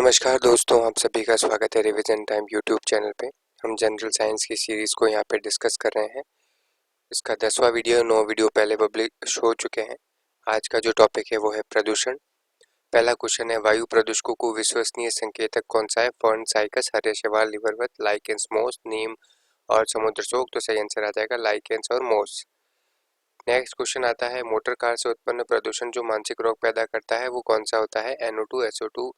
नमस्कार दोस्तों, आप सभी का स्वागत है रिवीजन टाइम यूट्यूब चैनल पे। हम जनरल साइंस की सीरीज़ को यहाँ पे डिस्कस कर रहे हैं। इसका 10वां वीडियो 9 वीडियो पहले पब्लिश हो चुके हैं। आज का जो टॉपिक है वो है प्रदूषण। पहला क्वेश्चन है, वायु प्रदूषकों को विश्वसनीय संकेतक कौन सा है? फर्न, साइकस, हर्षेवाल, लिवरवर्थ, लाइकेंस, मोस, नीम और समुद्र शोक। तो सही आंसर आ जाएगा लाइकेंस और मोस। नेक्स्ट क्वेश्चन आता है, मोटर कार से उत्पन्न प्रदूषण जो मानसिक रोग पैदा करता है वो कौन सा होता है? NO2, SO2,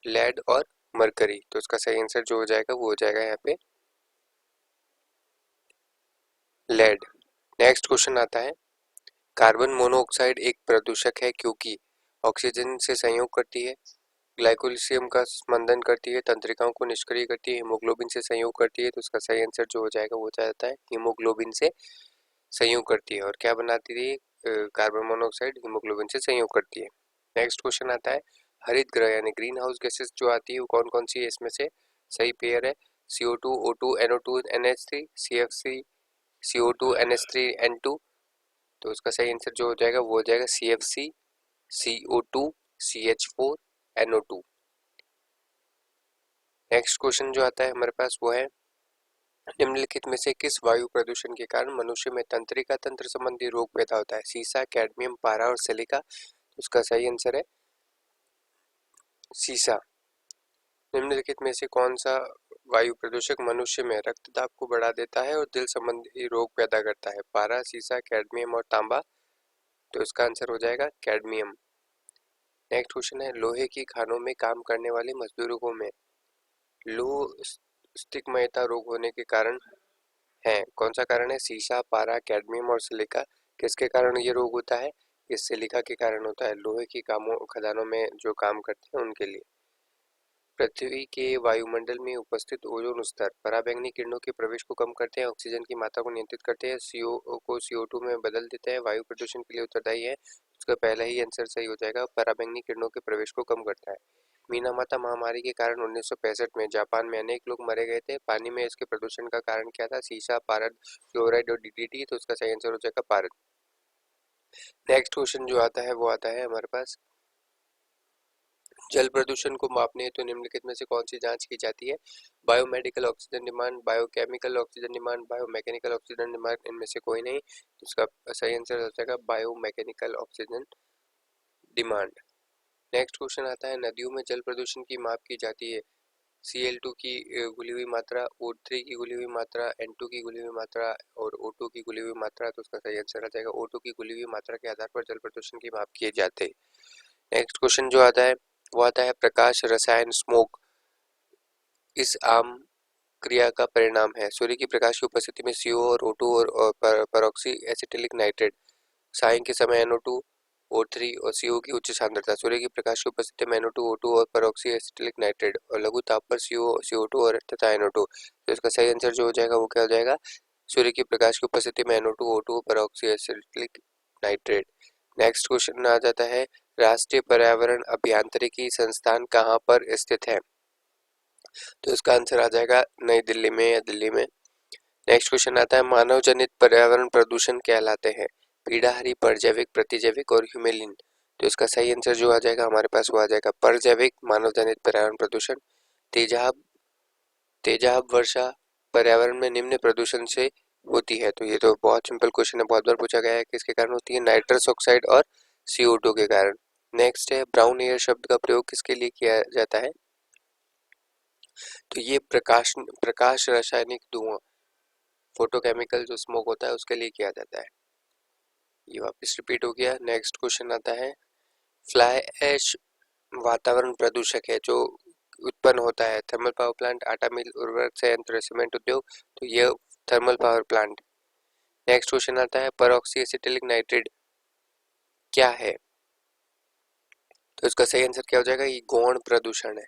लेड और मरकरी। तो इसका सही आंसर जो हो जाएगा वो हो जाएगा यहाँ पे लेड। नेक्स्ट क्वेश्चन आता है, कार्बन मोनोऑक्साइड एक प्रदूषक है क्योंकि ऑक्सीजन से संयोग करती है, ग्लाइकोलिसियम का मंदन करती है, तंत्रिकाओं को निष्क्रिय करती है, हीमोग्लोबिन से संयोग करती है। तो इसका सही आंसर जो हो जाएगा वो हो जाता है हीमोग्लोबिन से संयोग करती है। और क्या बनाती है कार्बन मोनोऑक्साइड? हीमोग्लोबिन से संयोग करती है। नेक्स्ट क्वेश्चन आता है, हरित ग्रह यानी ग्रीन हाउस गैसेस जो आती है वो कौन कौन सी है? इसमें से सही पेयर है CO2, O2, NO2, NH3, CFC, CO2, NH3, N2। तो उसका सही आंसर जो हो जाएगा वो हो जाएगा CFC, CO2, CH4, NO2। Next question जो आता है हमारे पास वो है, निम्नलिखित में से किस वायु प्रदूषण के कारण मनुष्य में तंत्रिका तंत्र संबंधी रोग पैदा होता है? सीसा, कैडमियम, पारा और सिलिका। उसका सही आंसर है सीसा। निम्नलिखित में से कौन सा वायु प्रदूषक मनुष्य में रक्तदाब को बढ़ा देता है और दिल संबंधी रोग पैदा करता है? पारा, सीसा, कैडमियम और तांबा। तो इसका आंसर हो जाएगा कैडमियम। नेक्स्ट क्वेश्चन है, लोहे की खानों में काम करने वाले मजदूरों में लौह स्तिग्मयता रोग होने के कारण है? कौन सा कारण है? सीसा, पारा, कैडमियम और सिलिका। किसके कारण ये रोग होता है? ये सिलिका के कारण होता है। लोहे की खदानों में जो काम करते हैं उनके लिए। पृथ्वी के वायुमंडल में उपस्थित ओजोन स्तर पराबैंगनी किरणों के प्रवेश को कम करते हैं, ऑक्सीजन की मात्रा को नियंत्रित करते हैं, CO को CO2 में बदल देते हैं, वायु प्रदूषण के लिए उत्तरदायी है। उसका पहला ही आंसर सही हो जाएगा, पराबैंगनी किरणों के प्रवेश को कम करता है। मीनामाता महामारी के कारण 1965 में जापान में अनेक लोग मरे गए थे। पानी में इसके प्रदूषण का कारण क्या था? सीसा, पारद, फ्लोराइड और DDT। तो उसका सही आंसर हो जाएगा पारद। नेक्स्ट क्वेश्चन जो आता है वो आता है हमारे पास, जल प्रदूषण को मापने हेतु निम्नलिखित में से कौन सी जांच की जाती है? Biomedical oxygen demand, biochemical oxygen demand, biomechanical oxygen demand. इनमें से कोई नहीं। इसका सही आंसर हो जाएगा biomechanical oxygen demand. Next question आता है, नदियों में जल प्रदूषण की माप की जाती है Cl2 की घुली हुई मात्रा, O3 की घुली हुई मात्रा, N2 की घुली हुई मात्रा और O2 की घुली हुई मात्रा। तो उसका सही आंसर आ जाएगा O2 की घुली हुई मात्रा के आधार पर जल प्रदूषण की माप किए जाते हैं। नेक्स्ट क्वेश्चन जो आता है वो आता है, प्रकाश रसायन स्मोक इस आम क्रिया का परिणाम है? सूर्य की प्रकाश की उपस्थिति में CO और O2 और परऑक्सी एसिटिलिक नाइट्रेट, सायं के समय NO2, O3 और CO की उच्च सांद्रता, सूर्य की प्रकाश की उपस्थिति में NO2, O2 और परऑक्सी एसिटिलिक नाइट्रेट और लघु ताप पर CO, CO2 और तथा NO2। तो इसका सही आंसर जो हो जाएगा वो क्या हो जाएगा? सूर्य की प्रकाश की उपस्थिति में NO2, O2 और परऑक्सी एसिटिलिक नाइट्रेट। नेक्स्ट क्वेश्चन आ जाता है, राष्ट्रीय पर्यावरण अभियांत्रिकी संस्थान कहाँ पर स्थित है? तो इसका आंसर आ जाएगा नई दिल्ली में या दिल्ली में। नेक्स्ट क्वेश्चन आता है, मानव जनित पर्यावरण प्रदूषण कहलाते हैं पीड़ाहारी, परजैविक, प्रतिजैविक और ह्यूमेलिन। तो इसका सही आंसर जो आ जाएगा हमारे पास वो आ जाएगा परजैविक मानव जनित पर्यावरण प्रदूषण। तेजाब तेजाब वर्षा पर्यावरण में निम्न प्रदूषण से होती है? तो ये तो बहुत सिंपल क्वेश्चन है, बहुत बार पूछा गया है। किसके कारण होती है? नाइट्रस ऑक्साइड और CO2 के कारण। नेक्स्ट है, ब्राउन एयर शब्द का प्रयोग किसके लिए किया जाता है? तो ये प्रकाश रासायनिक धुआं, फोटोकेमिकल जो स्मोक होता है उसके लिए किया जाता है। ये वापस रिपीट हो गया। नेक्स्ट क्वेश्चन आता है, फ्लाई ऐश वातावरण प्रदूषक है जो उत्पन्न होता है थर्मल पावर प्लांट, आटा मिल, उर्वरक संयंत्र, सीमेंट उद्योग। तो ये thermal power plant. Next question आता है, परऑक्सी एसिटिलिक नाइट्रेट क्या है? तो इसका सही आंसर क्या हो जाएगा? ये गौण प्रदूषण है।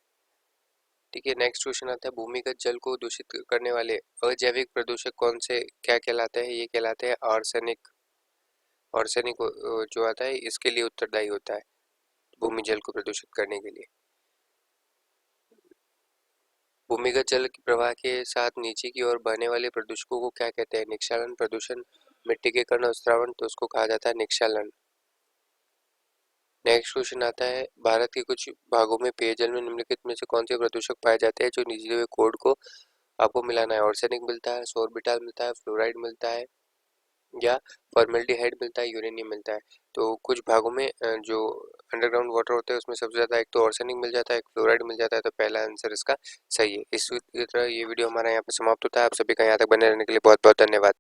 ठीक है। नेक्स्ट क्वेश्चन आता है, भूमिगत जल को दूषित करने वाले अजैविक प्रदूषक कौन से क्या कहलाते हैं? ये कहलाते हैं आर्सेनिक। आर्सेनिक जो आता है इसके लिए उत्तरदायी होता है भूमि जल को प्रदूषित करने के लिए। भूमिगत जल के प्रवाह के साथ नीचे की ओर बहने वाले प्रदूषकों को क्या कहते हैं? निक्षालन, प्रदूषण, मिट्टी के कण और स्रावन। तो उसको कहा जाता है निक्षालन। नेक्स्ट क्वेश्चन आता है, भारत के कुछ भागों में पेयजल में निम्नलिखित में से कौन से प्रदूषक पाए जाते हैं जो नीचे हुए कोड को आपको मिलाना है? ऑर्सेनिक मिलता है, सोर्बिटाल मिलता है, फ्लोराइड मिलता है या फॉर्मेल्डिहाइड मिलता है, यूरेनियम मिलता है। तो कुछ भागों में जो अंडरग्राउंड वाटर होता है उसमें सबसे ज़्यादा एक तो ऑर्सेनिक मिल जाता है, एक फ्लोराइड मिल जाता है। तो पहला आंसर इसका सही है। इस तरह ये वीडियो हमारा यहाँ पे समाप्त होता है। आप सभी का यहाँ तक बने रहने के लिए बहुत बहुत धन्यवाद।